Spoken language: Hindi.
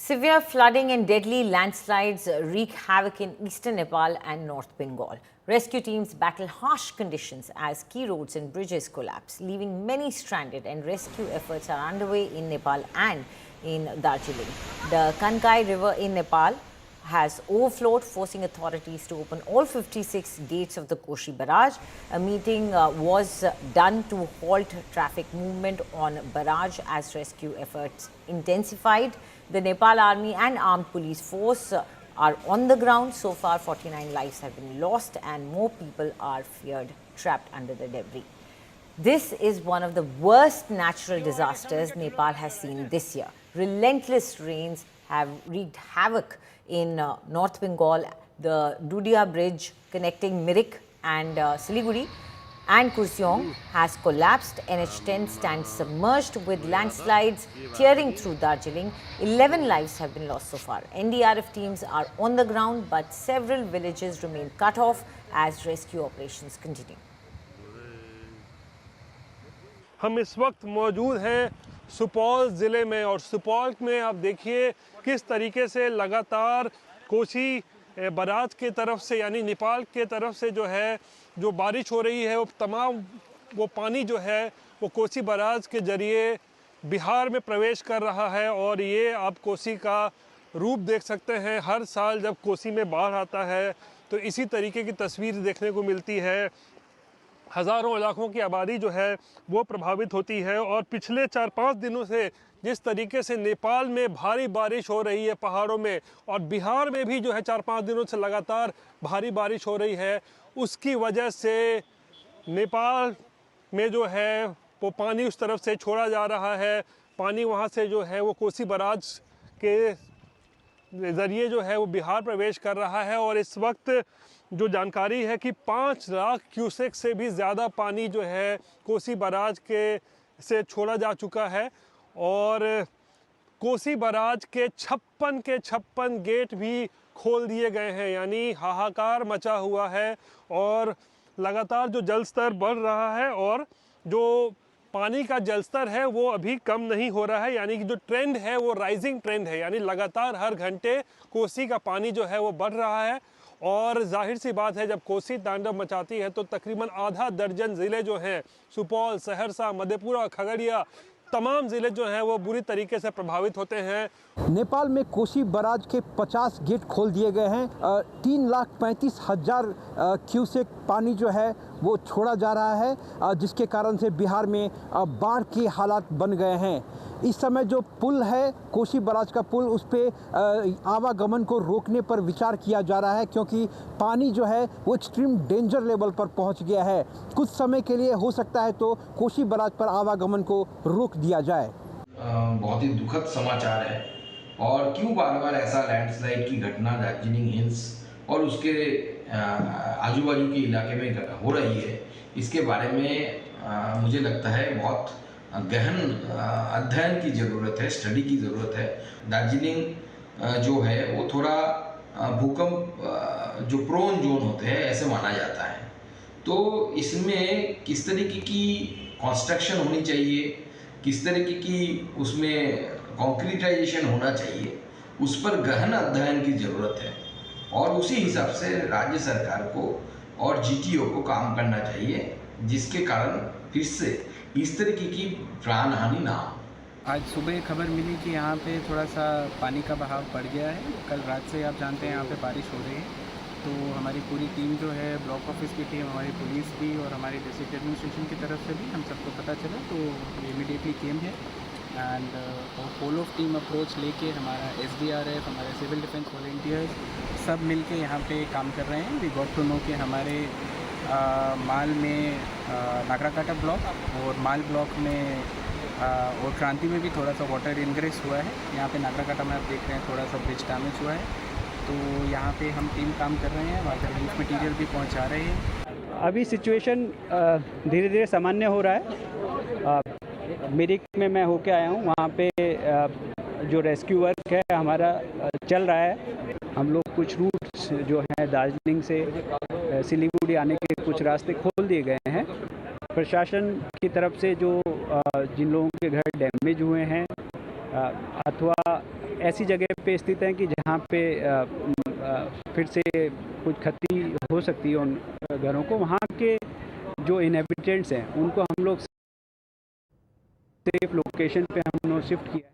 Severe flooding and deadly landslides wreak havoc in eastern Nepal and North Bengal. Rescue teams battle harsh conditions as key roads and bridges collapse, leaving many stranded, and rescue efforts are underway in Nepal and in Darjeeling. The Kankai River in Nepal has overflowed, forcing authorities to open all 56 gates of the Koshi barrage. A meeting was done to halt traffic movement on barrage as rescue efforts intensified. The Nepal Army and Armed Police Force are on the ground. So far, 49 lives have been lost and more people are feared trapped under the debris. This is one of the worst natural disasters Nepal has seen this year. Relentless rains have wreaked havoc in North Bengal. The Dudia Bridge connecting Mirik and Siliguri and Kurseong has collapsed. NH10 stands submerged with landslides tearing through Darjeeling. 11 lives have been lost so far. NDRF teams are on the ground, but several villages remain cut off as rescue operations continue. हम इस वक्त मौजूद हैं सुपौल ज़िले में और सुपौल में आप देखिए किस तरीके से लगातार कोसी बराज के तरफ से यानी नेपाल के तरफ से जो बारिश हो रही है वो पानी जो है वो कोसी बराज के ज़रिए बिहार में प्रवेश कर रहा है। और ये आप कोसी का रूप देख सकते हैं। हर साल जब कोसी में बाढ़ आता है तो इसी तरीके की तस्वीर देखने को मिलती है। हज़ारों इलाकों की आबादी जो है वो प्रभावित होती है। और पिछले 4-5 दिनों से जिस तरीके से नेपाल में भारी बारिश हो रही है पहाड़ों में, और बिहार में भी जो है 4-5 दिनों से लगातार भारी बारिश हो रही है, उसकी वजह से नेपाल में जो है वो पानी उस तरफ से छोड़ा जा रहा है। पानी वहाँ से जो है वो कोसी बराज के ज़रिए जो है वो बिहार प्रवेश कर रहा है। और इस वक्त जो जानकारी है कि 5 लाख क्यूसेक से भी ज़्यादा पानी जो है कोसी बराज से छोड़ा जा चुका है। और कोसी बराज के 56 गेट भी खोल दिए गए हैं, यानी हाहाकार मचा हुआ है। और लगातार जो जल स्तर बढ़ रहा है और जो पानी का जल स्तर है वो अभी कम नहीं हो रहा है, यानी कि जो ट्रेंड है वो राइजिंग ट्रेंड है, यानी लगातार हर घंटे कोसी का पानी जो है वो बढ़ रहा है। और जाहिर सी बात है जब कोसी तांडव मचाती है तो तकरीबन आधा दर्जन ज़िले जो हैं सुपौल, सहरसा, मधेपुरा, खगड़िया, तमाम ज़िले जो हैं वो बुरी तरीके से प्रभावित होते हैं। नेपाल में कोसी बराज के 50 गेट खोल दिए गए हैं। 3,35,000 क्यूसेक पानी जो है वो छोड़ा जा रहा है, जिसके कारण से बिहार में बाढ़ के हालात बन गए हैं। इस समय जो पुल है कोसी बराज का पुल, उस पर आवागमन को रोकने पर विचार किया जा रहा है, क्योंकि पानी जो है वो एक्सट्रीम डेंजर लेवल पर पहुंच गया है। कुछ समय के लिए हो सकता है तो कोसी बराज पर आवागमन को रोक दिया जाए। बहुत ही दुखद समाचार है। और क्यों बार बार ऐसा लैंडस्लाइड की घटना दार्जिलिंग हिल्स और उसके आजू बाजू के इलाके में हो रही है, इसके बारे में मुझे लगता है बहुत गहन अध्ययन की ज़रूरत है, स्टडी की ज़रूरत है। दार्जिलिंग जो है वो थोड़ा भूकंप जो प्रोन जोन होते हैं ऐसे माना जाता है। तो इसमें किस तरीके की कंस्ट्रक्शन होनी चाहिए, किस तरीके की उसमें कंक्रीटाइजेशन होना चाहिए, उस पर गहन अध्ययन की ज़रूरत है। और उसी हिसाब से राज्य सरकार को और जीटीओ को काम करना चाहिए, जिसके कारण फिर से इस तरीके की प्राण हानि ना हो। आज सुबह खबर मिली कि यहाँ पे थोड़ा सा पानी का बहाव बढ़ गया है। कल रात से आप जानते हैं यहाँ पे बारिश हो रही है, तो हमारी पूरी टीम जो है, ब्लॉक ऑफिस की टीम, हमारी पुलिस भी और हमारी डिस्ट्रिक्ट एडमिनिस्ट्रेशन की तरफ से भी हम सबको पता चला तो इमीडिएटली केम है and whole of team approach लेके हमारा SDRF, हमारे सिविल डिफेंस वॉलंटियर्स सब मिलके यहाँ पे काम कर रहे हैं। वी गॉट टू नो कि हमारे माल में नागराकाटा ब्लॉक और माल ब्लॉक में और क्रांति में भी थोड़ा सा वाटर इनग्रेस हुआ है। यहाँ पे नागराकाटा में आप देख रहे हैं थोड़ा सा ब्रिज डैमेज हुआ है, तो यहाँ पे हम टीम काम कर रहे हैं, वहाँ पर रिलीफ मटीरियल भी पहुँचा रहे हैं। अभी सिचुएशन धीरे धीरे सामान्य हो रहा है। मिरिक में मैं होके आया हूँ, वहाँ पे जो रेस्क्यू वर्क है हमारा चल रहा है। हम लोग कुछ रूट्स जो हैं दार्जिलिंग से सिलीगुड़ी आने के कुछ रास्ते खोल दिए गए हैं। प्रशासन की तरफ से जो जिन लोगों के घर डैमेज हुए हैं अथवा ऐसी जगह पे स्थित हैं कि जहाँ पे फिर से कुछ क्षति हो सकती है उन घरों को, वहाँ के जो इनहेबिटेंट्स हैं उनको हम लोग सेफ लोकेशन पे हम लोग शिफ्ट किया है।